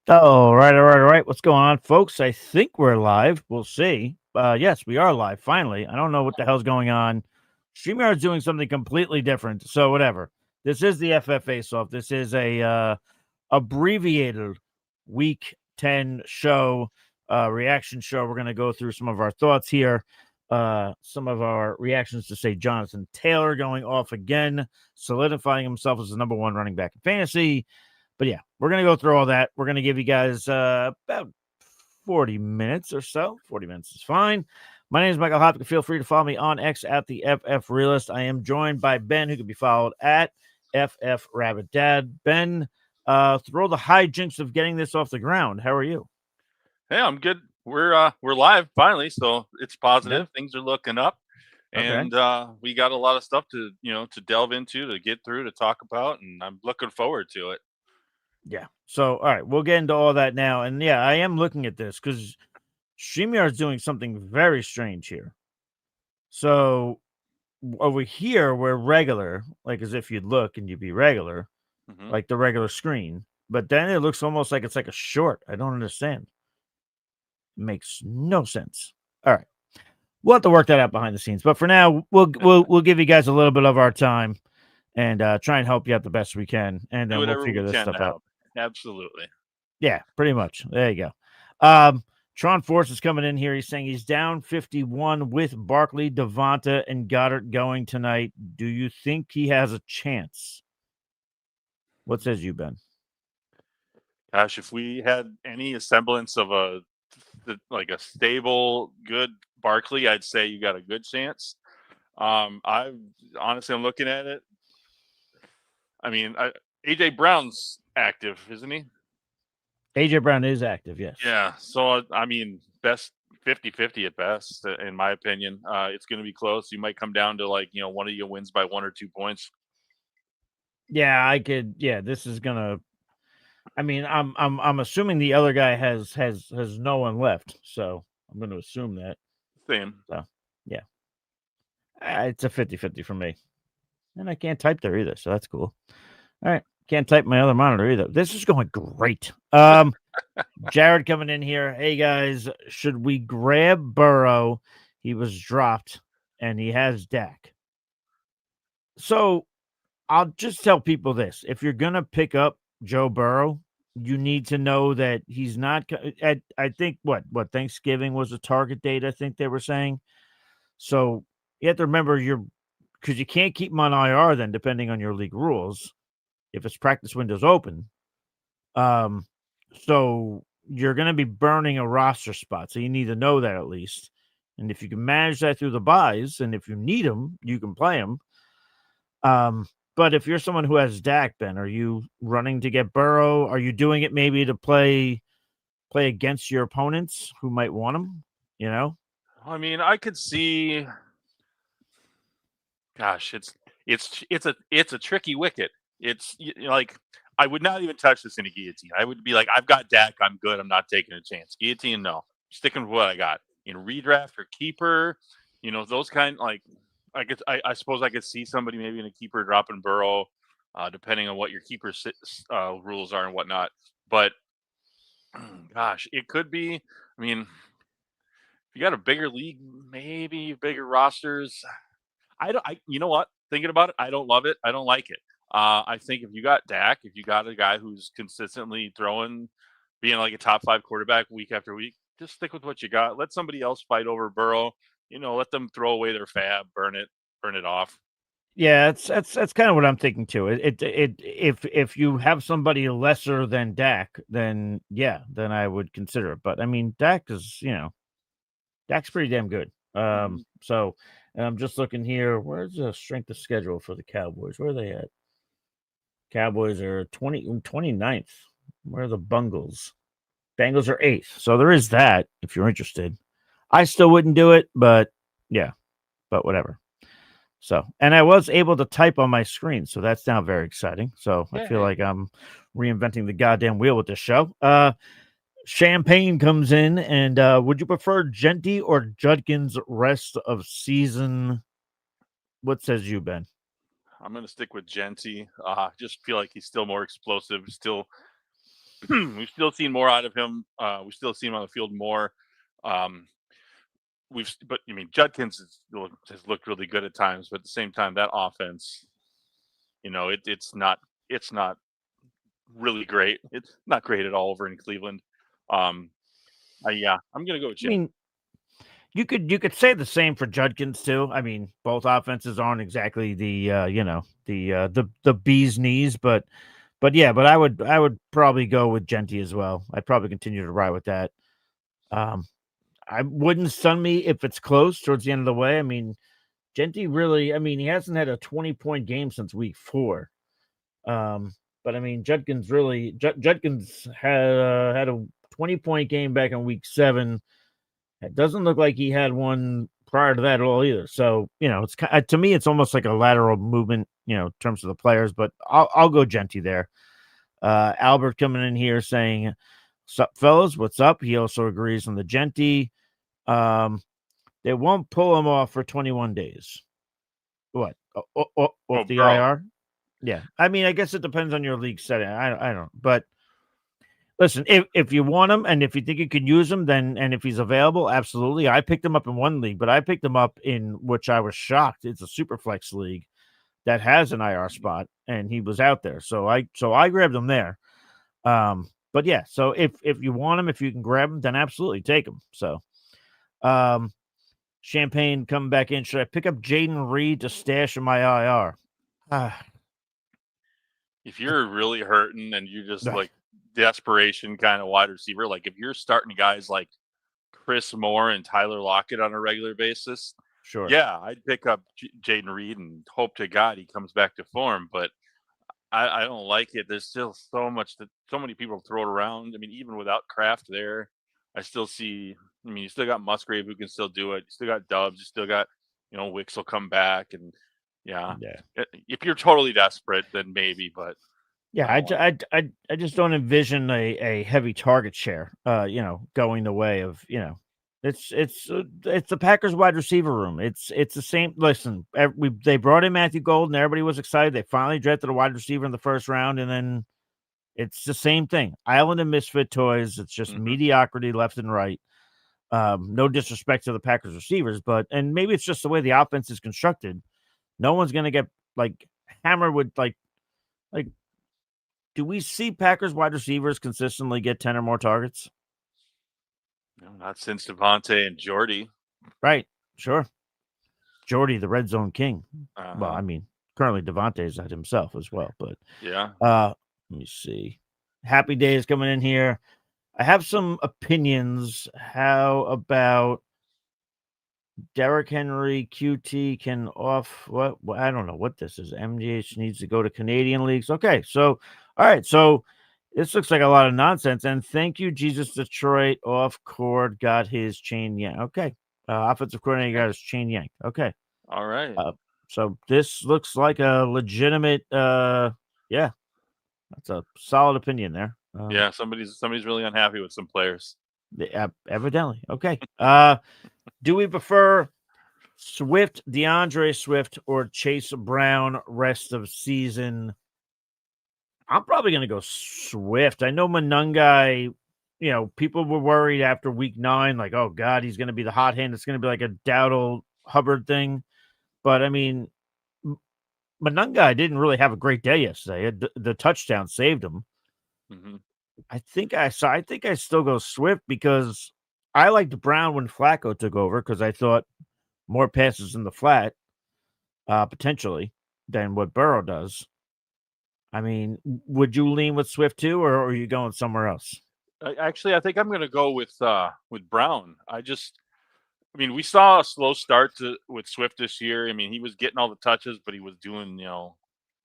All right, all right, all right. What's going on, folks? I think we're live. We'll see. Yes, we are live. Finally, I don't know what the hell's going on. StreamYard is doing something completely different. So whatever. This is the FFA Soft. This is a abbreviated Week 10 show, reaction show. We're going to go through some of our thoughts here. Some of our reactions to say Jonathan Taylor going off again, solidifying himself as the number one running back in fantasy. But yeah, we're going to go through all that. We're going to give you guys about 40 minutes or so. 40 minutes is fine. My name is Michael Hopkins. Feel free to follow me on X at the FF Realist. I am joined by Ben, who can be followed at FF Rabbit Dad. Ben, throw the hijinks of getting this off the ground. How are you? Hey, I'm good. We're live finally, so it's positive. Yeah. Things are looking up, Okay. and we got a lot of stuff to to delve into, to get through, to talk about, and I'm looking forward to it. Yeah. So, all right, we'll get into all that now. And yeah, I am looking at this because StreamYard is doing something very strange here. So over here, we're regular, like as if you'd look and you'd be regular, like the regular screen. But then it looks almost like it's like a short. I don't understand. It makes no sense. All right. We'll have to work that out behind the scenes. But for now, we'll give you guys a little bit of our time and try and help you out the best we can. And then we'll figure this stuff out. Absolutely. Yeah, pretty much. There you go. Tron Force is coming in here. He's saying he's down 51 with Barkley, Devonta, and Goddard going tonight. Do you think he has a chance? What says you, Ben? Gosh, if we had any semblance of a stable, good Barkley, I'd say you got a good chance. I honestly, I'm looking at it. I mean, AJ Brown's active, isn't he? AJ Brown is active, yes. Yeah. So, I mean, best 50-50 at best, in my opinion. It's going to be close. You might come down to one of you wins by 1 or 2 points. Yeah, I could. Yeah, this is gonna. I mean, I'm assuming the other guy has no one left, so I'm going to assume that. Same. So, yeah, it's a 50-50 for me, and I can't type there either, so that's cool. All right. Can't type my other monitor either. This is going great. Jared coming in here. Hey, guys, should we grab Burrow? He was dropped, and he has Dak. So I'll just tell people this. If you're going to pick up Joe Burrow, you need to know that he's not at, I think, what Thanksgiving was the target date, I think they were saying. So you have to remember because you can't keep him on IR then, depending on your league rules, if his practice window's open. So you're going to be burning a roster spot. So you need to know that at least. And if you can manage that through the buys, and if you need him, you can play him. But if you're someone who has Dak, Ben, are you running to get Burrow? Are you doing it maybe to play against your opponents who might want him? You know? I mean, I could see. Gosh, it's a tricky wicket. It's like I would not even touch this in a guillotine. I would be like, I've got Dak, I'm good. I'm not taking a chance. Guillotine, no. Sticking with what I got. In redraft or keeper, those kind I suppose I could see somebody maybe in a keeper dropping Burrow, depending on what your keeper rules are and whatnot. But gosh, it could be. I mean, if you got a bigger league, maybe bigger rosters. You know what? Thinking about it, I don't love it. I don't like it. I think if you got Dak, if you got a guy who's consistently throwing, being like a top 5 quarterback week after week, just stick with what you got. Let somebody else fight over Burrow. Let them throw away their fab, burn it off. Yeah, that's kind of what I'm thinking too. If you have somebody lesser than Dak, then yeah, then I would consider it. But I mean, Dak's pretty damn good. So, and I'm just looking here. Where's the strength of schedule for the Cowboys? Where are they at? Cowboys are 29th. Where are the Bungles? Bengals are 8th. So there is that if you're interested. I still wouldn't do it, but yeah, but whatever. So, and I was able to type on my screen, so that's now very exciting. So I feel like I'm reinventing the goddamn wheel with this show. Champagne comes in, and would you prefer Genty or Judkins rest of season? What says you, Ben? I'm going to stick with Genty. Just feel like he's still more explosive, still we've still seen more out of him. We've still seen him on the field more. Um, but I mean, Judkins has looked really good at times, but at the same time, that offense, it's not really great. It's not great at all over in Cleveland. Um, yeah, I'm gonna go with I Jim. mean, you could say the same for Judkins too. I mean, both offenses aren't exactly the bee's knees, but yeah, but I would probably go with Genty as well. I'd probably continue to ride with that. Um, I wouldn't stun me if it's close towards the end of the way. I mean, Genty really, I mean, he hasn't had a 20-point game since week 4. But I mean, Judkins had a 20-point game back in week 7. It doesn't look like he had one prior to that at all either. So, it's to me, it's almost like a lateral movement, in terms of the players, but I'll go Genty there. Albert coming in here saying, "Sup, fellas? What's up?" He also agrees on the Genty. They won't pull him off for 21 days. What? Off the bro. IR? Yeah. I mean, I guess it depends on your league setting. I don't. But listen, if you want him and if you think you can use him, then and if he's available, absolutely. I picked him up in one league, but I picked him up in which I was shocked. It's a super flex league that has an IR spot, and he was out there. So I grabbed him there. But yeah, so if you want him, if you can grab him, then absolutely take him. So Champagne coming back in. Should I pick up Jaden Reed to stash in my IR? If you're really hurting and you just like desperation kind of wide receiver, like if you're starting guys like Chris Moore and Tyler Lockett on a regular basis, Sure. yeah, I'd pick up Jaden Reed and hope to God he comes back to form. But I don't like it. There's still so many people throw it around. I mean, even without Kraft there, I still see. I mean, you still got Musgrave who can still do it. You still got Dubs. You still got, Wicks will come back, and yeah. If you're totally desperate, then maybe. But yeah, I just don't envision a heavy target share. Going the way of it's the Packers wide receiver room. It's the same. Listen, they brought in Matthew Golden. Everybody was excited. They finally drafted a wide receiver in the first round, and then it's the same thing. Island of misfit toys. It's just mediocrity left and right. No disrespect to the Packers receivers, and maybe it's just the way the offense is constructed. No one's gonna get hammered with like. Do we see Packers wide receivers consistently get 10 or more targets? No, not since Devontae and Jordy. Right. Sure. Jordy, the red zone king. Well, I mean, currently Devontae's that himself as well, but yeah. Let me see. Happy Days coming in here. I have some opinions. How about Derrick Henry QT can off what? I don't know what this is. MGH needs to go to Canadian leagues. Okay, so all right, so this looks like a lot of nonsense. And thank you, Jesus Detroit. Off cord got his chain yanked. Okay, offensive coordinator got his chain yanked. Okay, all right. So this looks like a legitimate. Yeah, that's a solid opinion there. Yeah, somebody's really unhappy with some players. Evidently. Okay. Do we prefer Swift, DeAndre Swift, or Chase Brown rest of season? I'm probably going to go Swift. I know Monangai, people were worried after week 9, like, oh, God, he's going to be the hot hand. It's going to be like a Dowdle Hubbard thing. But, I mean, Monangai didn't really have a great day yesterday. The touchdown saved him. I think I still go Swift because I liked Brown when Flacco took over because I thought more passes in the flat, potentially, than what Burrow does. I mean, would you lean with Swift too, or are you going somewhere else? Actually, I think I'm going to go with Brown. We saw a slow start with Swift this year. I mean, he was getting all the touches, but he was doing,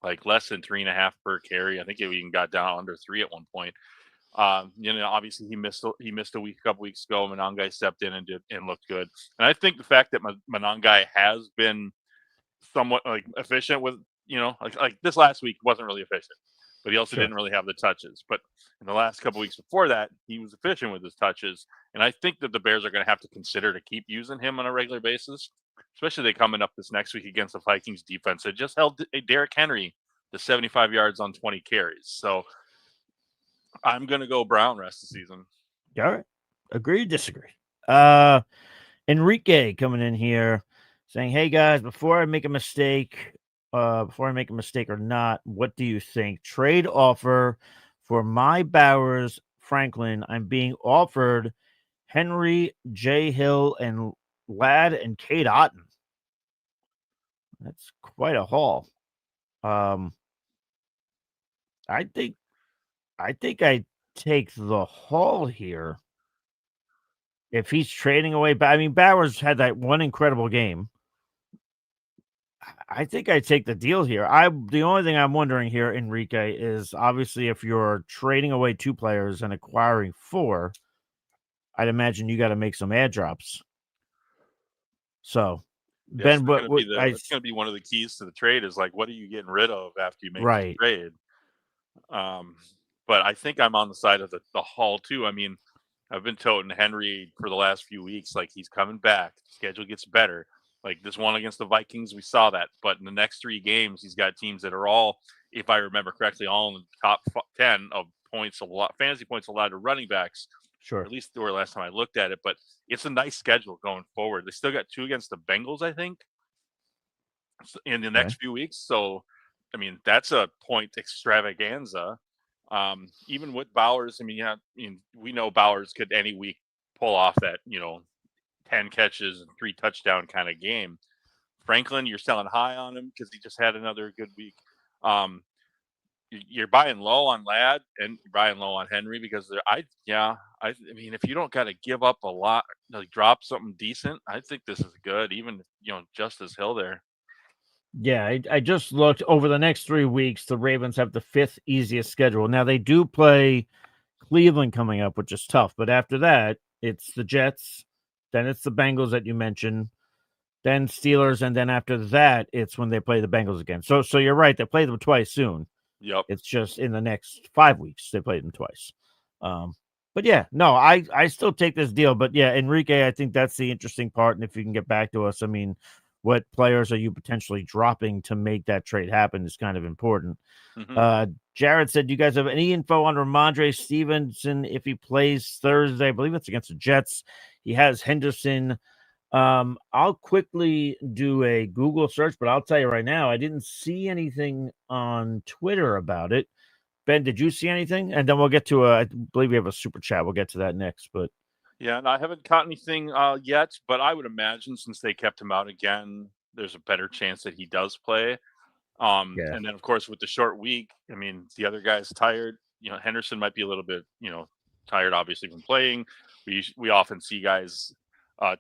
like less than 3.5 per carry. I think it even got down under 3 at one point. Obviously he missed a week a couple weeks ago. Monangai stepped in and looked good. And I think the fact that Monangai has been somewhat like efficient with, like this last week wasn't really efficient, but he also didn't really have the touches. But in the last couple weeks before that, he was efficient with his touches. And I think that the Bears are going to have to consider to keep using him on a regular basis, especially they coming up this next week against the Vikings defense. It just held Derrick Henry to 75 yards on 20 carries. So I'm gonna go Brown rest of the season. All right. Agree, disagree. Enrique coming in here saying, "Hey guys, before I make a mistake or not, what do you think? Trade offer for my Bowers Franklin. I'm being offered Henry, J. Hill, and Ladd and Kate Otten. That's quite a haul. I think I take the haul here. If he's trading away, I mean, Bowers had that one incredible game. I think I take the deal here. The only thing I'm wondering here, Enrique, is obviously if you're trading away 2 players and acquiring 4, I'd imagine you got to make some add drops. So, Yes, Ben, that's gonna be one of the keys to the trade is like, what are you getting rid of after you make the trade? But I think I'm on the side of the haul too. I mean, I've been toting Henry for the last few weeks, like he's coming back. Schedule gets better. Like this one against the Vikings, we saw that. But in the next 3 games, he's got teams that are all, if I remember correctly, all in the top 10 of fantasy points allowed to running backs. Sure. At least the last time I looked at it. But it's a nice schedule going forward. They still got 2 against the Bengals, I think, in the next few weeks. So, I mean, that's a point extravaganza. Even with Bowers, I mean, we know Bowers could any week pull off that, 10 catches and 3 touchdown kind of game. Franklin, you're selling high on him because he just had another good week. You're buying low on Ladd and you're buying low on Henry because I mean, if you don't got to give up a lot, like drop something decent, I think this is good. Even, Justice Hill there. Yeah, I just looked over the next 3 weeks. The Ravens have the 5th easiest schedule. Now they do play Cleveland coming up, which is tough. But after that, it's the Jets, then it's the Bengals that you mentioned, then Steelers, and then after that, it's when they play the Bengals again. So you're right. They play them twice soon. Yep. It's just in the next 5 weeks they play them twice. But yeah, no, I still take this deal. But yeah, Enrique, I think that's the interesting part. And if you can get back to us, I mean, what players are you potentially dropping to make that trade happen is kind of important. Mm-hmm. Jared said, "Do you guys have any info on Ramondre Stevenson if he plays Thursday? I believe it's against the Jets. He has Henderson." I'll quickly do a Google search, but I'll tell you right now, I didn't see anything on Twitter about it. Ben, did you see anything? And then we'll get to I believe we have a super chat. We'll get to that next, but yeah, and I haven't caught anything yet, but I would imagine since they kept him out again, there's a better chance that he does play. yeah, And then of course with the short week, I mean, the other guy's tired. Henderson might be a little bit, tired obviously from playing. We often see guys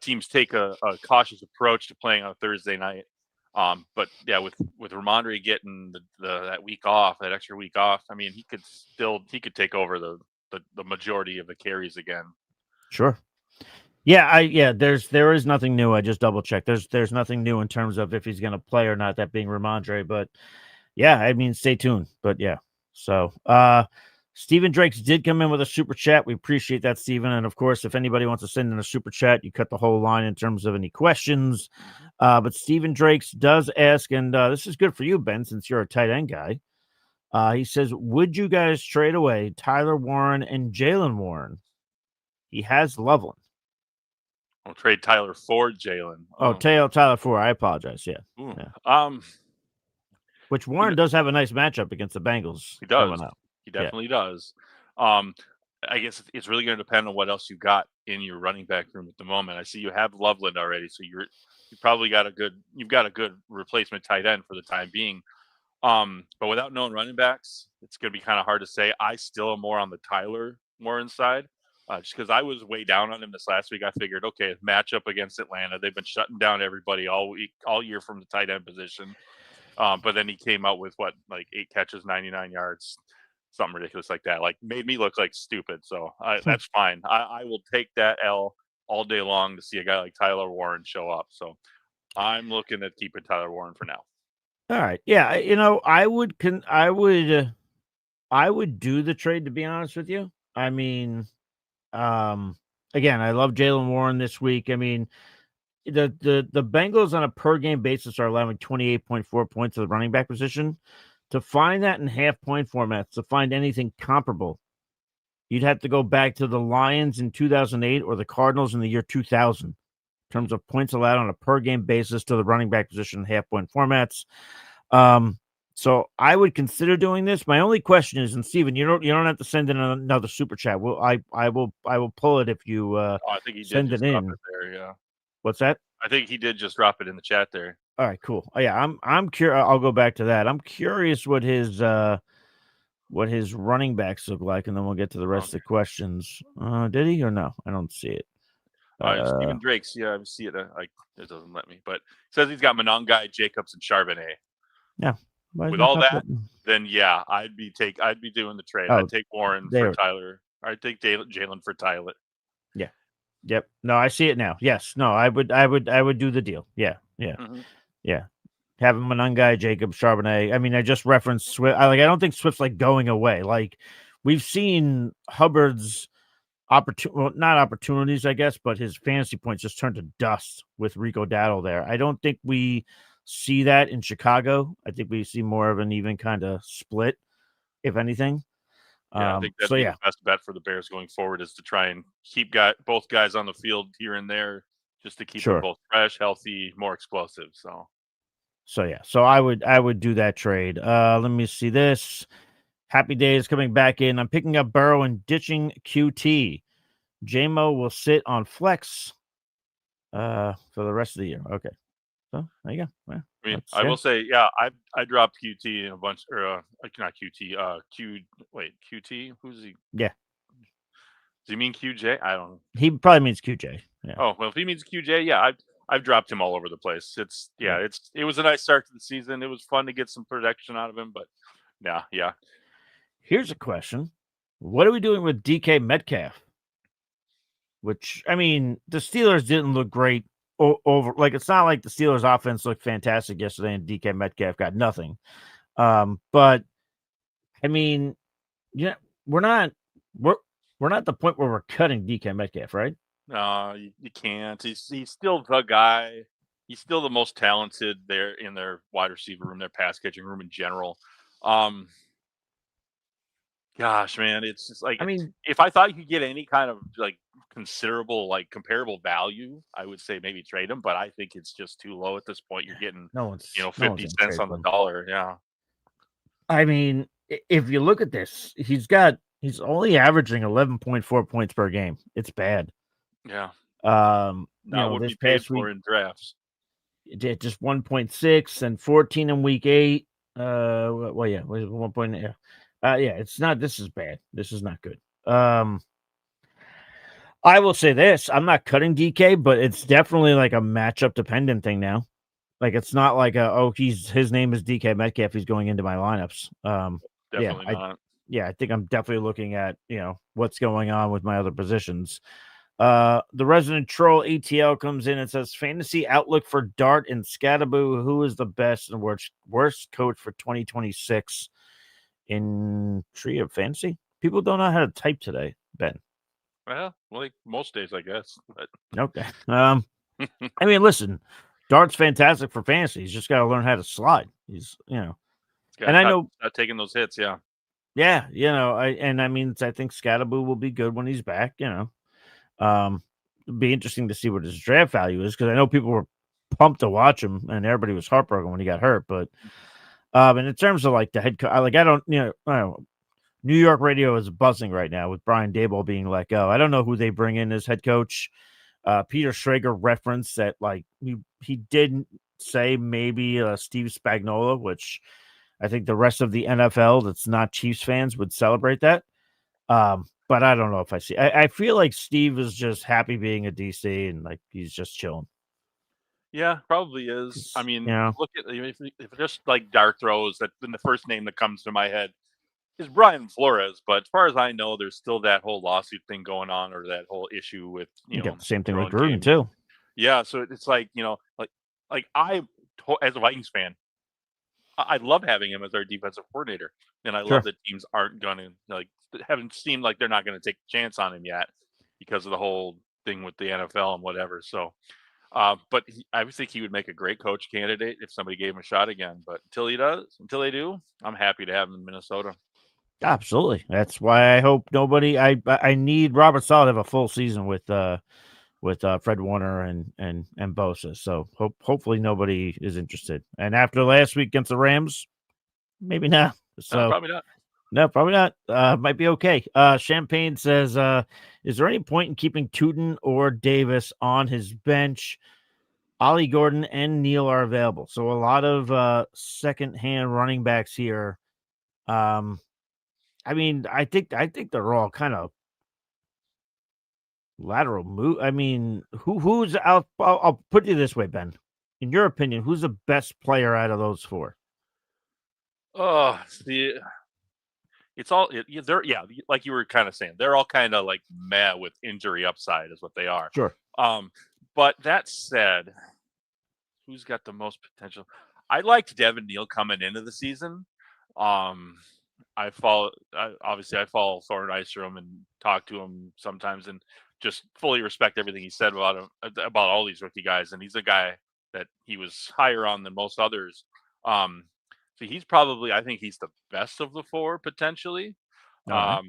teams take a cautious approach to playing on a Thursday night. But yeah, with Ramondre getting that week off, that extra week off, I mean, he could take over the majority of the carries again. sure. Yeah, there is nothing new. I just double checked. There's nothing new in terms of if he's going to play or not, that being Ramondre, but yeah, I mean, stay tuned. But yeah. So, Stephen Drakes did come in with a super chat. We appreciate that, Stephen. And of course, if anybody wants to send in a super chat, you cut the whole line in terms of any questions. But Stephen Drakes does ask, and this is good for you, Ben, since you're a tight end guy. He says, would you guys trade away Tyler Warren and Jalen Warren? He has Loveland. I'll trade Tyler for Jalen. Oh, Tyler Ford. I apologize. Yeah. Yeah. Which Warren does have a nice matchup against the Bengals. He does. He definitely does. I guess it's really going to depend on what else you got in your running back room at the moment. I see you have Loveland already, so you probably got a good replacement tight end for the time being. But without known running backs, it's going to be kind of hard to say. I still am more on the Tyler Warren side. Just because I was way down on him this last week, I figured, okay, matchup against Atlanta. They've been shutting down everybody all year from the tight end position. But then he came out with 8 catches, 99 yards, something ridiculous like that. Like made me look like stupid. So that's fine. I will take that L all day long to see a guy like Tyler Warren show up. So I'm looking at keeping Tyler Warren for now. All right. Yeah. I would do the trade, to be honest with you. I mean, again, I love Jalen Warren this week. I mean, the Bengals on a per game basis are allowing 28.4 points to the running back position. To find that in half point formats, to find anything comparable you'd have to go back to the Lions in 2008 or the Cardinals in the year 2000 in terms of points allowed on a per game basis to the running back position in half point formats. So I would consider doing this. My only question is, and Steven, you don't have to send in another super chat. Well, I will pull it if you I think he did send just it drop in. it there. Yeah. What's that? I think he did just drop it in the chat there. All right, cool. Oh, yeah, I'm curious. I'll go back to that. I'm curious what his running backs look like, and then we'll get to the rest of the questions. Did he or no? I don't see it. Stephen Drake's. Yeah, I see it. It doesn't let me, but it says he's got Monongai, Jacobs, and Charbonnet. Yeah. With all that, then yeah, I'd be doing the trade. I'd take Warren for Tyler. I'd take Jalen for Tyler. Yeah. Yep. No, I see it now. Yes. No, I would do the deal. Yeah. Yeah. Mm-hmm. Yeah. Having Monongai, Jacobs, Charbonnet. I mean, I just referenced Swift. I don't think Swift's like going away. Like we've seen Hubbard's not opportunities, I guess, but his fantasy points just turned to dust with Rico Dowdle there. I don't think we see that in Chicago. I think we see more of an even kind of split, if anything. Yeah, I think that'd be the best bet for the Bears going forward is to try and keep both guys on the field here and there, just to keep them both fresh, healthy, more explosive. So I would do that trade. Let me see this. Happy Days coming back in. I'm picking up Burrow and ditching QT. JMO will sit on flex for the rest of the year. Okay. So there you go. Well, I mean, I will say, yeah, I dropped QT in a bunch, or not QT, QT. Who's he? Yeah. Does he mean QJ? I don't know. He probably means QJ. Yeah. Oh, well, if he means QJ, yeah, I've dropped him all over the place. It was a nice start to the season. It was fun to get some production out of him, but yeah. Here's a question. What are we doing with DK Metcalf? Which, I mean, the Steelers didn't look great over. Like, it's not like the Steelers offense looked fantastic yesterday and DK Metcalf got nothing. But I mean, yeah, we're not at the point where we're cutting DK Metcalf, right? No, you can't. He's still the guy. He's still the most talented there in their wide receiver room, their pass catching room in general. Gosh, man, it's just like, I mean, if I thought you could get any kind of like considerable, like comparable value, I would say maybe trade him, but I think it's just too low at this point. You're getting 50 cents on the dollar. Yeah. I mean, if you look at this, he's only averaging 11.4 points per game. It's bad. Yeah. Not what we paid for in drafts. Just 1.6 and 14 in week 8. Well, yeah, 1.8. Yeah, it's not. This is bad. This is not good. I will say this: I'm not cutting DK, but it's definitely like a matchup dependent thing now. Like it's not like his name is DK Metcalf. He's going into my lineups. Definitely not. I think I'm definitely looking at what's going on with my other positions. The resident troll ATL comes in and says fantasy outlook for Dart and Scatterboo. Who is the best and worst coach for 2026 in Tree of Fantasy? People don't know how to type today, Ben. Well, like most days, I guess. But... Okay. I mean, listen, Dart's fantastic for fantasy. He's just got to learn how to slide. He's, and I know not taking those hits. Yeah. Yeah. I mean, I think Scatterboo will be good when he's back, it'd be interesting to see what his draft value is. Cause I know people were pumped to watch him and everybody was heartbroken when he got hurt, but, and in terms of like the head coach, I don't know. New York radio is buzzing right now with Brian Daboll being let go. I don't know who they bring in as head coach. Peter Schrager referenced that like he didn't say maybe Steve Spagnuolo, which I think the rest of the NFL that's not Chiefs fans would celebrate that. But I don't know if I see. I feel like Steve is just happy being a DC and like he's just chilling. Yeah, probably is. I mean, look at if just like dart throws, that then the first name that comes to my head is Brian Flores, but as far as I know, there's still that whole lawsuit thing going on, or that whole issue with same thing with Gruden too. Yeah, so it's like like I, as a Vikings fan, I love having him as our defensive coordinator, and I love that teams aren't going to haven't seemed like they're not going to take a chance on him yet because of the whole thing with the NFL and whatever. So, but I would think he would make a great coach candidate if somebody gave him a shot again. But until they do, I'm happy to have him in Minnesota. Absolutely. That's why I hope nobody. I need Robert Saleh to have a full season with Fred Warner and Bosa. So hopefully nobody is interested. And after last week against the Rams, maybe not. No, So probably not. no, probably not. Might be okay. Champagne says, is there any point in keeping Tootin or Davis on his bench? Ollie Gordon and Neal are available. So a lot of second-hand running backs here. I mean, I think they're all kind of lateral move. I mean, who's out? I'll put it this way, Ben. In your opinion, who's the best player out of those four? Oh, it's all they're like you were kind of saying, they're all kind of like mad with injury upside is what they are. Sure. But that said, who's got the most potential? I liked Devin Neal coming into the season. Obviously I follow Thorne Nystrom and talk to him sometimes and just fully respect everything he said about him, about all these rookie guys. And he's a guy that he was higher on than most others. So he's probably, I think he's the best of the four potentially. All right.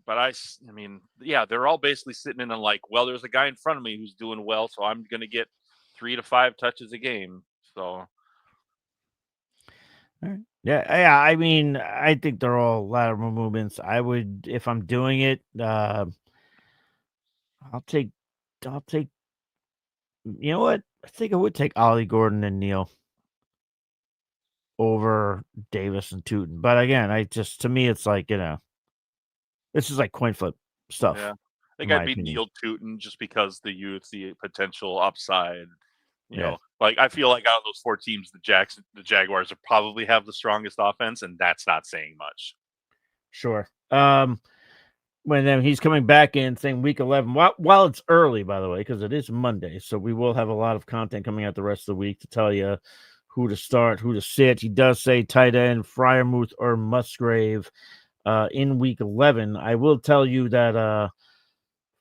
But I mean, yeah, they're all basically sitting in and like, well, there's a guy in front of me who's doing well, so I'm going to get 3 to 5 touches a game. So, all right. Yeah. I mean, I think they're all lateral movements. I would, if I'm doing it, I'll take. You know what? I think I would take Ollie Gordon and Neal over Davis and Tootin. But again, to me, it's like this is like coin flip stuff. yeah, I think in my I'd be opinion. Neal Tootin just because the youth, the potential upside. You Yeah. know, like I feel like out of those 4 teams, the Jaguars would probably have the strongest offense, and that's not saying much. Sure. When then he's coming back in saying week 11, while it's early, by the way, because it is Monday, so we will have a lot of content coming out the rest of the week to tell you who to start, who to sit. He does say tight end, Fryermuth or Musgrave in week 11. I will tell you that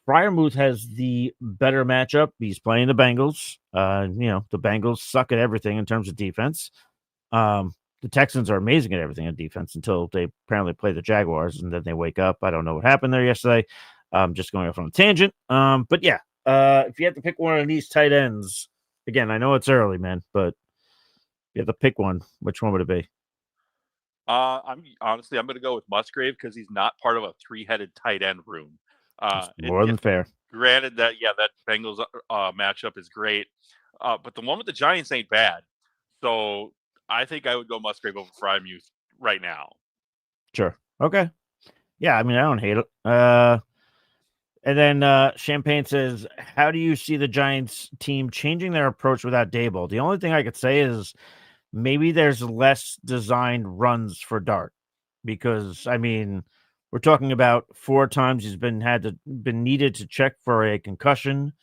Fryermuth has the better matchup. He's playing the Bengals. The Bengals suck at everything in terms of defense. The Texans are amazing at everything on defense until they apparently play the Jaguars, and then they wake up. I don't know what happened there yesterday. Just going off on a tangent. But yeah, if you have to pick one of these tight ends, again, I know it's early, man, but if you have to pick one, which one would it be? I'm going to go with Musgrave because he's not part of a 3-headed tight end room. More than fair. Granted that that Bengals matchup is great, but the one with the Giants ain't bad. So I think I would go Musgrave over Frymuth right now. Sure. Okay. Yeah, I mean, I don't hate it. And then Champagne says, how do you see the Giants team changing their approach without Daboll? The only thing I could say is maybe there's less designed runs for Dart because, I mean, we're talking about 4 times he's been needed to check for a concussion.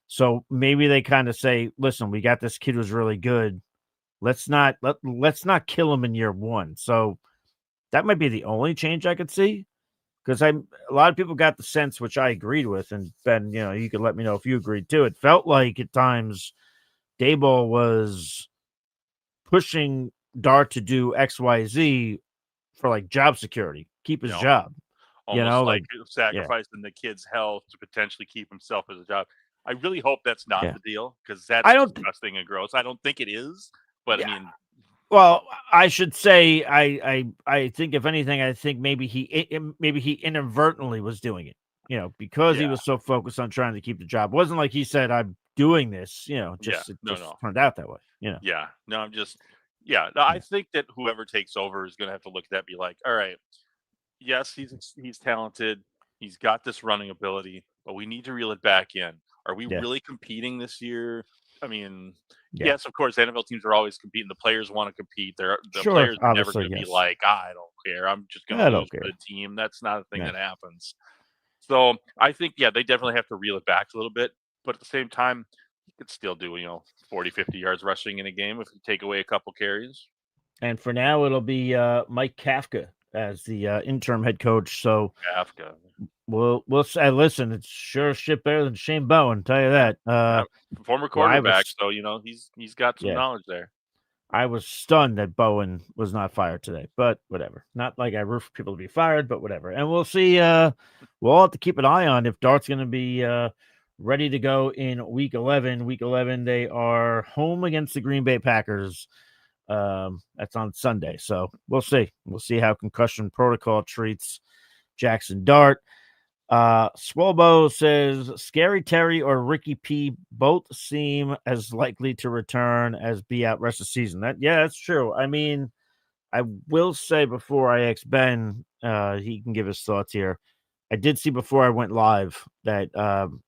So maybe they kind of say, listen, we got this kid who's really good. Let's not kill him in year 1. So that might be the only change I could see. Because a lot of people got the sense, which I agreed with, and Ben, you could let me know if you agreed too. It felt like at times Daboll was pushing Dart to do XYZ for like job security, keep his job. Almost like sacrificing the kid's health to potentially keep himself as a job. I really hope that's not the deal because that's disgusting and gross. I don't think it is, but I mean. Well, I should say, I think if anything, I think maybe he inadvertently was doing it, because he was so focused on trying to keep the job. It wasn't like he said, "I'm doing this," it just turned out that way. Yeah, no, I think that whoever takes over is going to have to look at that, and be like, all right, yes, he's talented, he's got this running ability, but we need to reel it back in. Are we really competing this year? I mean, yes, of course, NFL teams are always competing. The players want to compete. The players are never going to be like, I don't care. I'm just going to lose for the team. That's not a thing that happens. So I think, they definitely have to reel it back a little bit. But at the same time, you could still do, 40, 50 yards rushing in a game if you take away a couple carries. And for now, it'll be Mike Kafka as the interim head coach. So Kafka. We'll say, listen, it's sure shit better than Shane Bowen, tell you that. Former quarterback, so he's got some knowledge there. I was stunned that Bowen was not fired today, but whatever. Not like I root for people to be fired, but whatever. And we'll see. We'll have to keep an eye on if Dart's going to be ready to go in Week 11. Week 11, they are home against the Green Bay Packers. That's on Sunday, so we'll see. We'll see how concussion protocol treats Jackson Dart. Swolbo says Scary Terry or Ricky P both seem as likely to return as be out rest of the season. That's true. I mean, I will say before I ask Ben, he can give his thoughts here. I did see before I went live that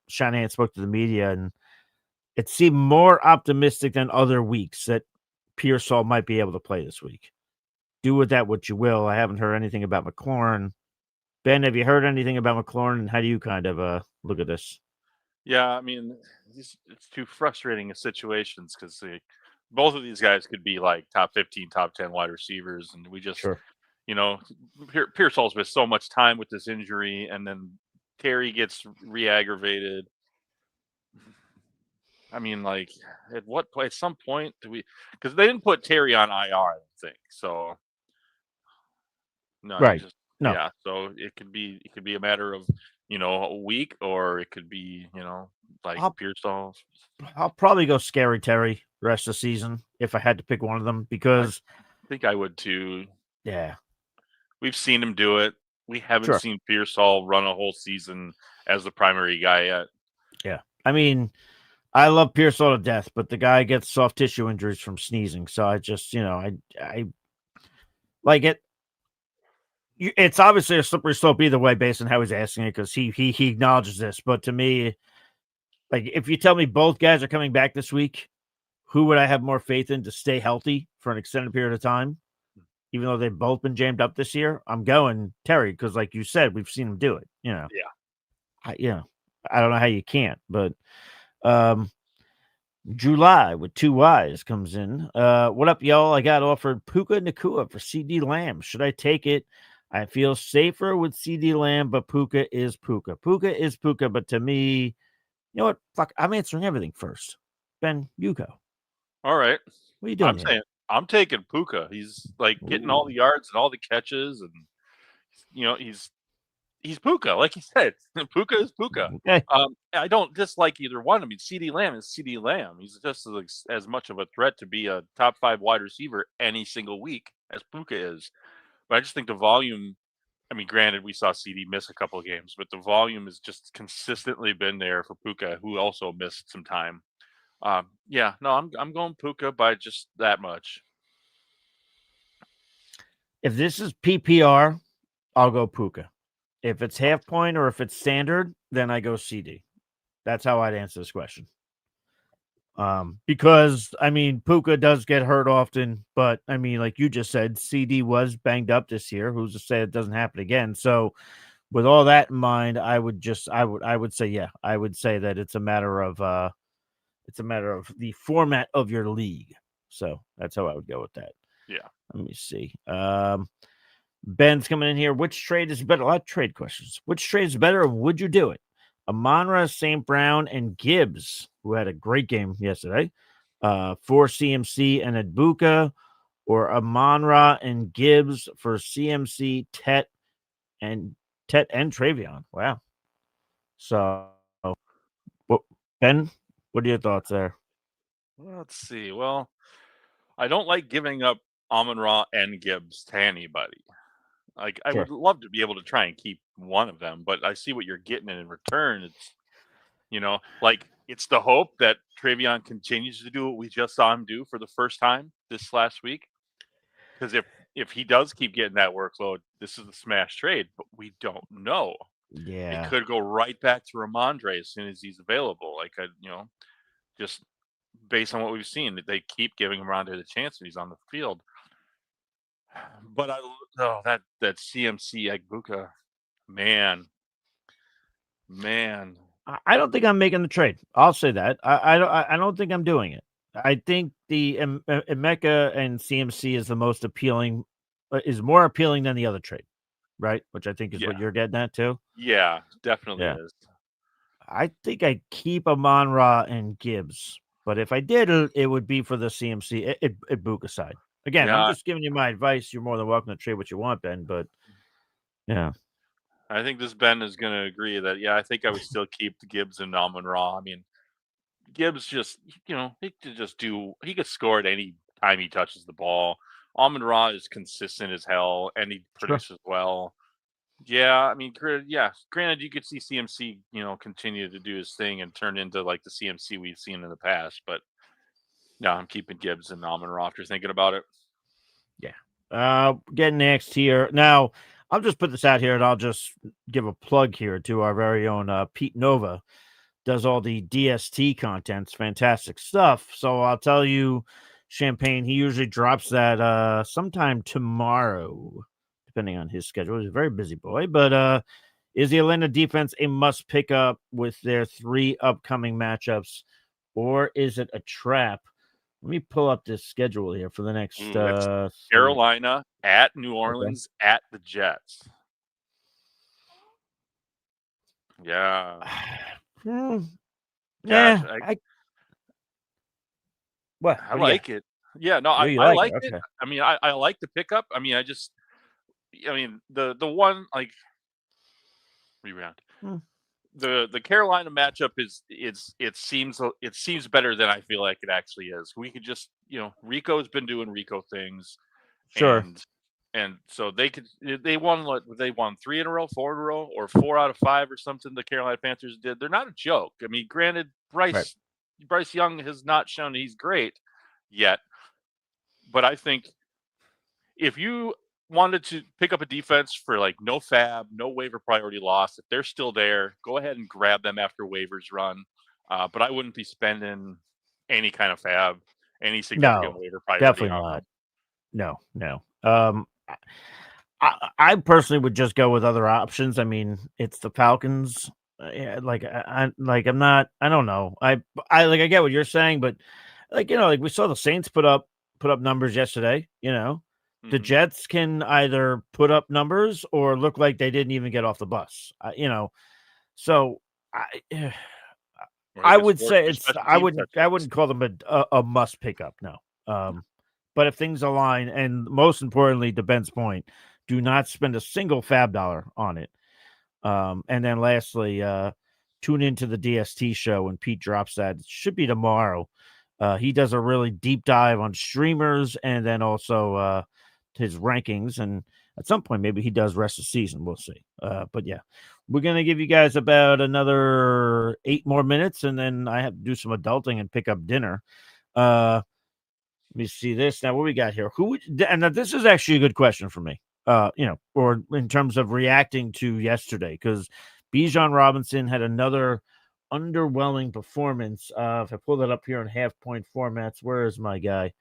Shanahan spoke to the media, and it seemed more optimistic than other weeks that Pearsall might be able to play this week. Do with that what you will. I haven't heard anything about McLaurin. Ben, have you heard anything about McLaurin? And how do you kind of look at this? Yeah, I mean, it's too frustrating situations because both of these guys could be like top 15, top 10 wide receivers, and we just, Sure. you know, Pearsall's missed so much time with this injury, and then Terry gets re-aggravated. I mean, like, at what point? At some point, do we? Because they didn't put Terry on IR, I don't think. So no, Right. No. yeah. So it could be a matter of a week, or it could be like Pearsall. I'll probably go Scary Terry rest of the season if I had to pick one of them because I think I would too. Yeah. We've seen him do it. We haven't Sure. seen Pearsall run a whole season as the primary guy yet. Yeah. I mean, I love Pearsall to death, but the guy gets soft tissue injuries from sneezing. So I just, I like it. It's obviously a slippery slope either way based on how he's asking it because he acknowledges this. But to me, like if you tell me both guys are coming back this week, who would I have more faith in to stay healthy for an extended period of time? Even though they've both been jammed up this year, I'm going Terry because, like you said, we've seen him do it. Yeah. I don't know how you can't, but July with 2 Y's comes in. What up, y'all? I got offered Puka Nacua for CD Lamb. Should I take it? I feel safer with CD Lamb, but Puka is Puka. Puka is Puka, but to me, you know what? Fuck, I'm answering everything first. Ben, you go. All right. What are you doing? I'm taking Puka. He's like getting all the yards and all the catches, and he's Puka, like you said. Puka is Puka. Okay. I don't dislike either one. I mean, CD Lamb is CD Lamb. He's just as much of a threat to be a top 5 wide receiver any single week as Puka is. But I just think the volume. I mean, granted, we saw CD miss a couple of games, but the volume has just consistently been there for Puka, who also missed some time. I'm going Puka by just that much. If this is PPR, I'll go Puka. If it's half point or if it's standard, then I go CD. That's how I'd answer this question. Because I mean, Puka does get hurt often, but I mean, like you just said, CD was banged up this year. Who's to say it doesn't happen again? So, with all that in mind, I would say, yeah, I would say that it's a matter of the format of your league. So that's how I would go with that. Yeah. Let me see. Ben's coming in here. Which trade is better? A lot of trade questions. Which trade is better? Would you do it? Amonra, St. Brown, and Gibbs, who had a great game yesterday, for CMC and Adbuka, or Amonra and Gibbs for CMC, Tet, and Travion. Wow. So, Ben, what are your thoughts there? Let's see. Well, I don't like giving up Amon-Ra and Gibbs to anybody. Like, I would love to be able to try and keep one of them, but I see what you're getting in return. It's, it's the hope that Travion continues to do what we just saw him do for the first time this last week. Because if he does keep getting that workload, this is a smash trade, but we don't know. Yeah. It could go right back to Ramondre as soon as he's available. Just based on what we've seen, they keep giving Ramondre the chance when he's on the field. But that CMC Egbuka, man. I don't think I'm making the trade. I'll say that. I don't think I'm doing it. I think the Emeka and CMC is the most appealing, is more appealing than the other trade, right? Which I think is what you're getting at too. Yeah, definitely is. I think I keep Amon-Ra and Gibbs, But if I did, it would be for the CMC Ibuka side. Again, I'm Yeah, just giving you my advice. You're more than welcome to trade what you want, Ben. But yeah, I think this Ben is going to agree that, I think I would still keep the Gibbs and Amon-Ra. I mean, Gibbs just, he could score at any time he touches the ball. Amon-Ra is consistent as hell, and he sure. produces well. Yeah, I mean, granted, you could see CMC, continue to do his thing and turn into like the CMC we've seen in the past. But no, I'm keeping Gibbs and Amon-Ra after thinking about it. Yeah. Getting next here. Now, I'll just put this out here and I'll just give a plug here to our very own Pete Nova. Does all the DST content. It's fantastic stuff. So I'll tell you, Champagne, he usually drops that sometime tomorrow, depending on his schedule. He's a very busy boy. But is the Atlanta defense a must pick up with their 3 upcoming matchups, or is it a trap? Let me pull up this schedule here for the next Carolina at New Orleans at the Jets. Yeah. Yeah. I like it. Yeah, no, I like it. Okay. I mean, I like the pickup. I mean, the one like reround. The Carolina matchup it seems better than I feel like it actually is. We could just, Rico's been doing Rico things. Sure. And so they won 3 in a row, 4 in a row, or 4 out of 5 or something. The Carolina Panthers did. They're not a joke. I mean, granted, Bryce Young has not shown he's great yet, but I think if you wanted to pick up a defense for like no fab, no waiver priority loss, if they're still there, go ahead and grab them after waivers run. But I wouldn't be spending any kind of fab, any significant waiver priority. Definitely not. No. I personally would just go with other options. I mean, it's the Falcons. I don't know. I get what you're saying, but we saw the Saints put up numbers yesterday. The Jets can either put up numbers or look like they didn't even get off the bus. So I would say I wouldn't call them a must pick up. No. But if things align, and most importantly, to Ben's point, do not spend a single fab dollar on it. And then lastly, tune into the DST show when Pete drops that. It should be tomorrow. He does a really deep dive on streamers and then also his rankings. And at some point, maybe he does rest of the season. We'll see. But yeah, we're going to give you guys about another 8 more minutes, and then I have to do some adulting and pick up dinner. Let me see this. Now, what we got here? And this is actually a good question for me, or in terms of reacting to yesterday, because Bijan Robinson had another underwhelming performance. If I pull that up here in half-point formats, where is my guy,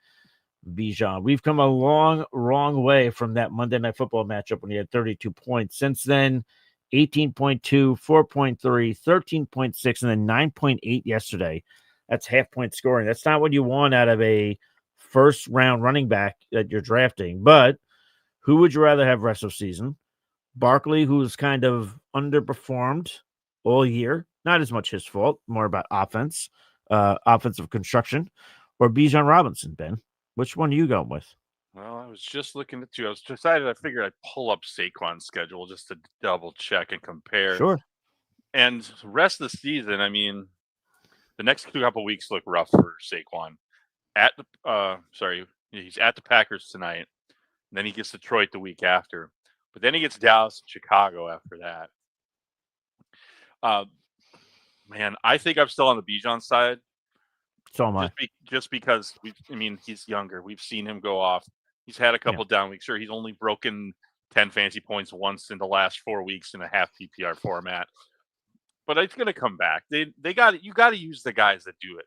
Bijan? We've come a wrong way from that Monday Night Football matchup when he had 32 points. Since then, 18.2, 4.3, 13.6, and then 9.8 yesterday. That's half-point scoring. That's not what you want out of a first-round running back that you're drafting. But who would you rather have rest of season? Barkley, who's kind of underperformed all year. Not as much his fault, more about offensive construction, or Bijan Robinson, Ben? Which one are you going with? Well, I was just looking at 2. I was decided. I figured I'd pull up Saquon's schedule just to double check and compare. Sure. And rest of the season, I mean, the next couple weeks look rough for Saquon. He's at the Packers tonight. Then he gets Detroit the week after. But then he gets Dallas and Chicago after that. Man, I think I'm still on the Bijan side. So am I. Just because he's younger. We've seen him go off. He's had a couple down weeks. Sure, he's only broken 10 fantasy points once in the last 4 weeks in a half PPR format. But it's going to come back. You got to use the guys that do it.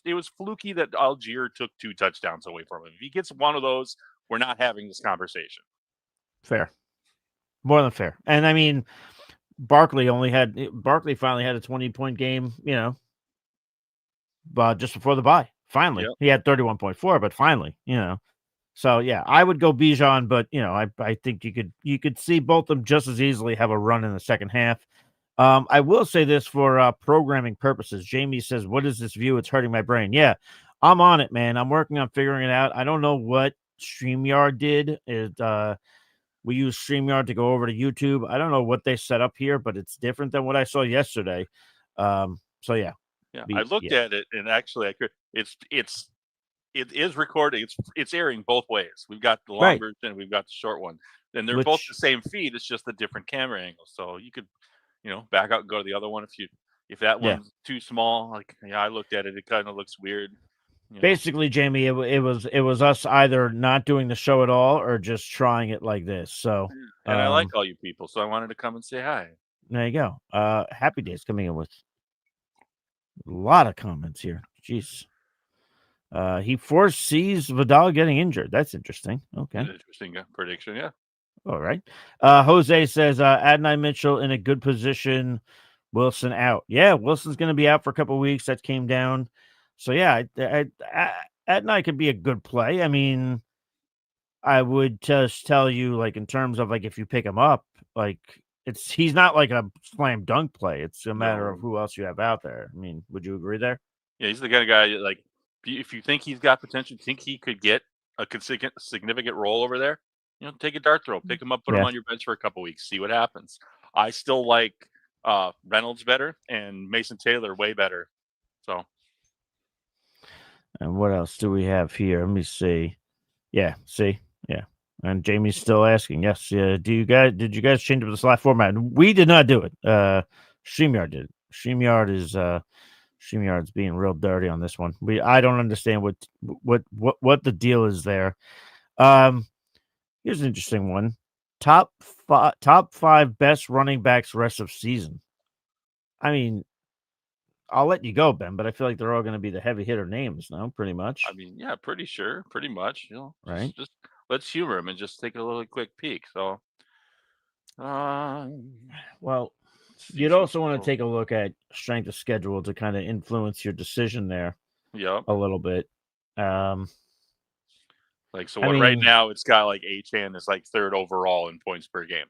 It was fluky that Algier took 2 touchdowns away from him. If he gets one of those, we're not having this conversation. Fair. More than fair. And I mean, Barkley finally had a 20-point game, but just before the bye. Finally. He had 31.4, but finally, So yeah, I would go Bijan, but I think you could see both of them just as easily have a run in the second half. I will say this for programming purposes. Jamie says, "What is this view? It's hurting my brain." Yeah, I'm on it, man. I'm working on figuring it out. I don't know what StreamYard did. We use StreamYard to go over to YouTube. I don't know what they set up here, but it's different than what I saw yesterday. So yeah, Yeah, I looked at it, and actually, I could. It is recording. It's airing both ways. We've got the long right. version, we've got the short one, and they're both Which the same feed. It's just a different camera angle. So you could, back out and go to the other one if that yeah. one's too small. Like, yeah, I looked at it. It kind of looks weird. Basically, Jamie, it was us either not doing the show at all or just trying it like this. So, And I like all you people, so I wanted to come and say hi. there you go. Happy Days coming in with a lot of comments here. Jeez. He foresees Vidal getting injured. That's interesting. Okay. An interesting prediction, yeah. All right. Jose says Adonai Mitchell in a good position. Wilson out. Yeah, Wilson's going to be out for a couple of weeks. That came down. So yeah, Adonai could be a good play. I mean, I would just tell you, like, in terms of like if you pick him up, like he's not like a slam dunk play. It's a matter of who else you have out there. I mean, would you agree there? Yeah, he's the kind of guy like if you think he's got potential, think he could get a significant role over there, take a dart throw, pick him up, put him on your bench for a couple weeks, see what happens. I still like Reynolds better and Mason Taylor way better. So, and what else do we have here? Let me see. Yeah, see, yeah. And Jamie's still asking. Yes, did you guys change up the slot format? We did not do it. StreamYard did. StreamYard's being real dirty on this one. I don't understand what the deal is there. Here's an interesting one. Top five best running backs rest of season. I mean, I'll let you go, Ben, but I feel like they're all going to be the heavy hitter names now, pretty much. I mean, yeah, pretty much. Right? Just let's humor him and just take a little quick peek. So, well, you'd also want to take a look at strength of schedule to kind of influence your decision there. Yep. A little bit. Right now it's got like Achane is like third overall in points per game.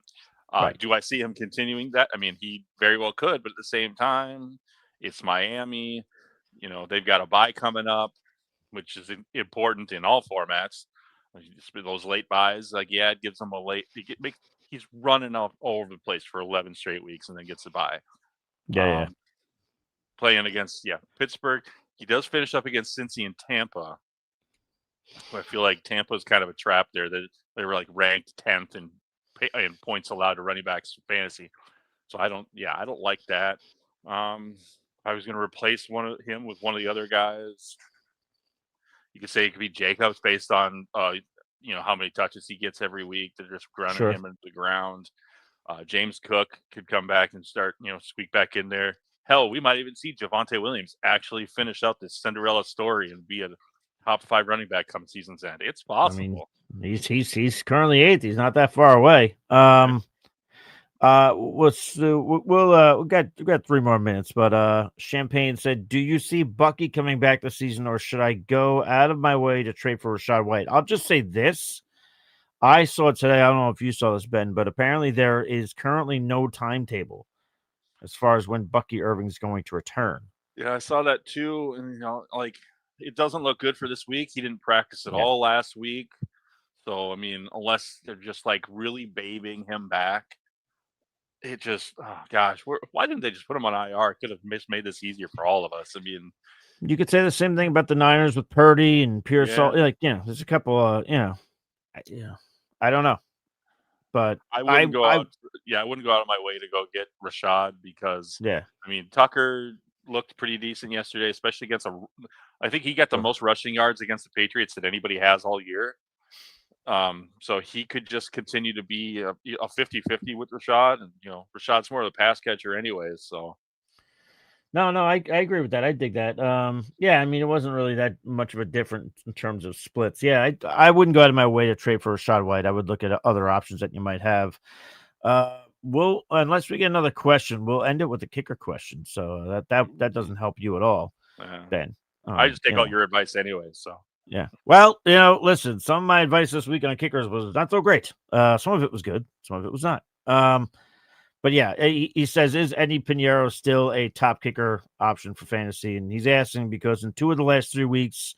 Right. Do I see him continuing that? I mean, he very well could, but at the same time, it's Miami. They've got a bye coming up, which is important in all formats. Those late buys, it gives them a late. He's running all over the place for 11 straight weeks and then gets a bye. Yeah. Playing against Pittsburgh, he does finish up against Cincy and Tampa. I feel like Tampa's kind of a trap there. That they were like ranked 10th in points allowed to running backs fantasy. So I don't like that. I was going to replace him with one of the other guys. You could say it could be Jacobs based on how many touches he gets every week. They're just grounding him into the ground. James Cook could come back and start squeak back in there. Hell, we might even see Javonte Williams actually finish out this Cinderella story and be a top 5 running back come season's end. It's possible. I mean, he's currently 8th. He's not that far away. We got 3 more minutes, but Champagne said, "Do you see Bucky coming back this season, or should I go out of my way to trade for Rachaad White?" I'll just say this. I saw it today. I don't know if you saw this, Ben, but apparently there is currently no timetable as far as when Bucky Irving's going to return. Yeah, I saw that too, and it doesn't look good for this week. He didn't practice at all last week. So, I mean, unless they're just like really babying him back, it just, oh gosh, why didn't they just put him on IR? It could have made this easier for all of us. I mean, you could say the same thing about the Niners with Purdy and Pearsall. There's a couple of, I don't know. But I wouldn't go out. Yeah, I wouldn't go out of my way to go get Rachaad because, I mean, Tucker looked pretty decent yesterday, especially against I think he got the most rushing yards against the Patriots that anybody has all year. So he could just continue to be a 50-50 with Rachaad, and Rashaad's more of a pass catcher anyways. So no, I agree with that. I dig that. I mean, it wasn't really that much of a difference in terms of splits. Yeah, I wouldn't go out of my way to trade for Rachaad White. I would look at other options that you might have. Unless we get another question, we'll end it with a kicker question. So that doesn't help you at all, Ben. I just take all your advice anyway. So yeah. Well, listen, some of my advice this week on kickers was not so great. Some of it was good. Some of it was not. But yeah, he says, is Eddie Pinheiro still a top kicker option for fantasy? And he's asking because in 2 of the last 3 weeks,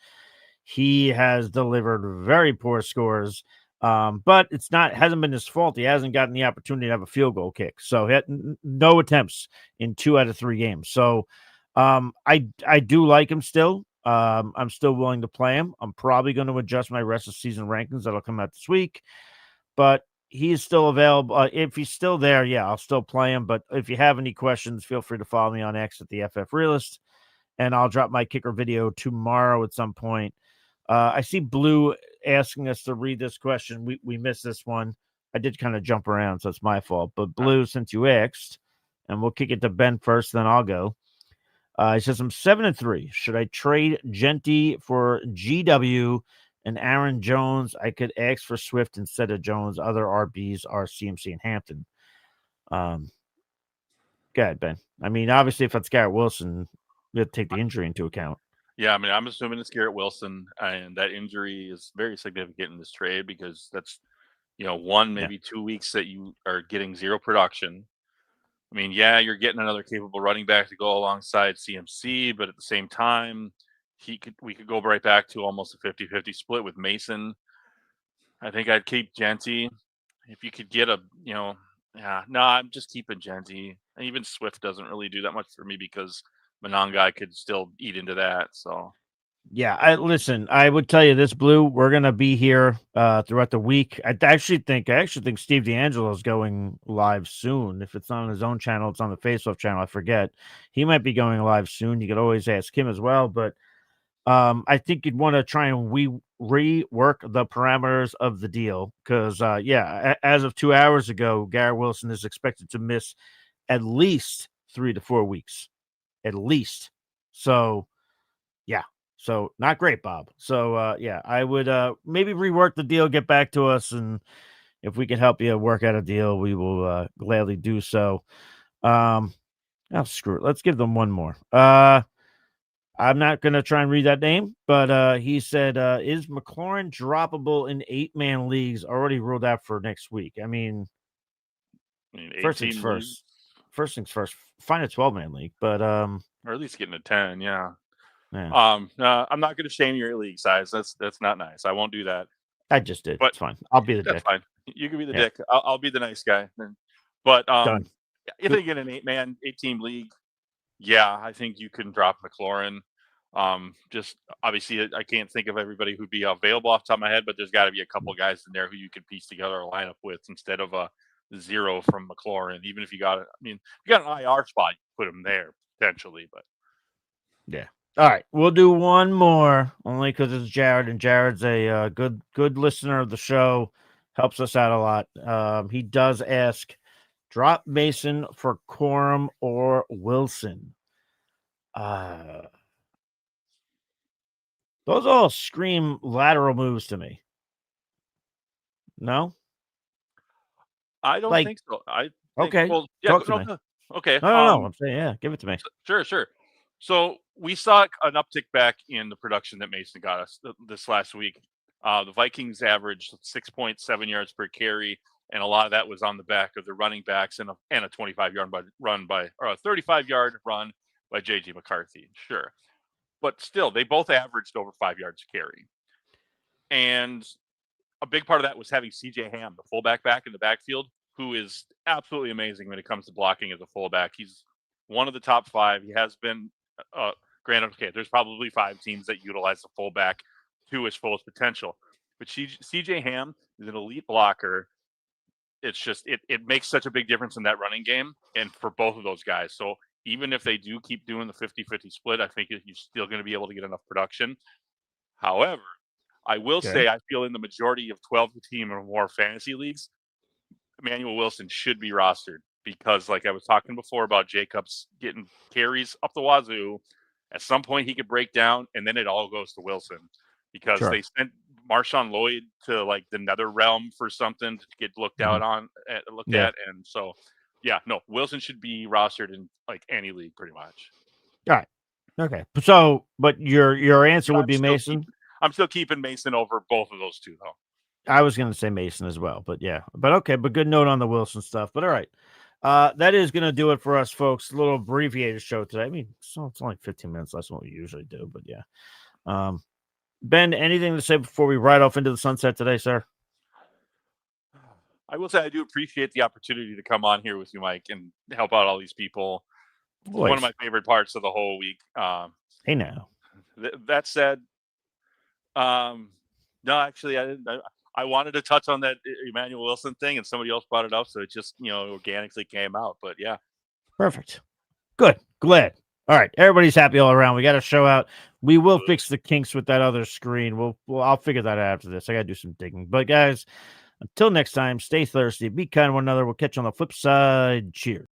he has delivered very poor scores. But it's not hasn't been his fault. He hasn't gotten the opportunity to have a field goal kick. So he had no attempts in 2 out of 3 games. So I do like him still. I'm still willing to play him. I'm probably going to adjust my rest of season rankings that'll come out this week. But he's still available. If he's still there, yeah, I'll still play him. But if you have any questions, feel free to follow me on X at the FF Realist, and I'll drop my kicker video tomorrow at some point. I see Blue asking us to read this question. We missed this one. I did kind of jump around, so it's my fault. But Blue, since you asked, and we'll kick it to Ben first, then I'll go. He says, I'm 7-3. Should I trade Genty for GW and Aaron Jones? I could ask for Swift instead of Jones. Other RBs are CMC and Hampton. Go ahead, Ben. I mean, obviously, if it's Garrett Wilson, we have to take the injury into account. Yeah, I mean, I'm assuming it's Garrett Wilson, and that injury is very significant in this trade because that's, 1, maybe 2 weeks that you are getting zero production. I mean, yeah, you're getting another capable running back to go alongside CMC, but at the same time, we could go right back to almost a 50-50 split with Mason. I think I'd keep Genty. If you could get I'm just keeping Genty. Even Swift doesn't really do that much for me because Monongai could still eat into that. So yeah, I would tell you this, Blue. We're gonna be here throughout the week. I actually think Steve D'Angelo is going live soon. If it's not on his own channel, it's on the Face Off channel. I forget. He might be going live soon. You could always ask him as well. But I think you'd want to try and rework the parameters of the deal because as of 2 hours ago, Garrett Wilson is expected to miss at least 3 to 4 weeks, at least. So yeah. So not great, Bob. So I would maybe rework the deal, get back to us, and if we can help you work out a deal, we will gladly do so. Screw it. Let's give them one more. I'm not gonna try and read that name, but he said, is McLaurin droppable in 8-man leagues already ruled out for next week? I mean first things first. First things first, find a 12-man league, but or at least getting a 10, yeah. Yeah. No, I'm not going to shame your league size. That's not nice. I won't do that. I just did. But it's fine. I'll be the that's dick. fine. You can be the dick. I'll be the nice guy. But Done. if they get an 8-team league, yeah, I think you can drop McLaurin. Just obviously, I can't think of everybody who'd be available off the top of my head, but there's got to be a couple guys in there who you could piece together a lineup with instead of a 0 from McLaurin. Even if you got it, I mean, you got an IR spot, you put him there potentially, but yeah. All right, we'll do one more only because it's Jared, and Jared's a good listener of the show, helps us out a lot. He does ask, drop Mason for Corum or Wilson. Those all scream lateral moves to me. No, I don't think so. Okay. Well, yeah, Talk to me. Okay. No. I'm saying, yeah, give it to me. Sure. So we saw an uptick back in the production that Mason got us this last week. The Vikings averaged 6.7 yards per carry, and a lot of that was on the back of the running backs and a 25-yard run or a 35-yard run by J.J. McCarthy. Sure, but still, they both averaged over 5 yards a carry, and a big part of that was having C.J. Ham, the fullback, back in the backfield, who is absolutely amazing when it comes to blocking as a fullback. He's one of the top 5. He has been. Granted, okay, there's probably 5 teams that utilize the fullback to his fullest potential, but CJ Ham is an elite blocker. It's just it makes such a big difference in that running game and for both of those guys. So even if they do keep doing the 50-50 split, I think you're still going to be able to get enough production. However, I will say I feel in the majority of 12-team or more fantasy leagues, Emmanuel Wilson should be rostered. Because, like I was talking before about Jacobs getting carries up the wazoo, at some point he could break down, and then it all goes to Wilson because they sent Marshawn Lloyd to like the nether realm for something to get looked at, and so Wilson should be rostered in like any league pretty much. All right, okay. So, but your answer would be Mason. I'm still keeping Mason over both of those two, though. I was going to say Mason as well, but yeah, but okay, but good note on the Wilson stuff. But all right. That is going to do it for us, folks. A little abbreviated show today. I mean, so it's only 15 minutes less than what we usually do, but yeah. Ben, anything to say before we ride off into the sunset today, sir? I will say I do appreciate the opportunity to come on here with you, Mike, and help out all these people. It's one of my favorite parts of the whole week. Hey, now. That said, no, actually, I didn't. I wanted to touch on that Emmanuel Wilson thing, and somebody else brought it up, so it just organically came out. But yeah, perfect, good, glad. All right, everybody's happy all around. We got a show out. We will fix the kinks with that other screen. I'll figure that out after this. I got to do some digging. But guys, until next time, stay thirsty, be kind to one another. We'll catch you on the flip side. Cheers.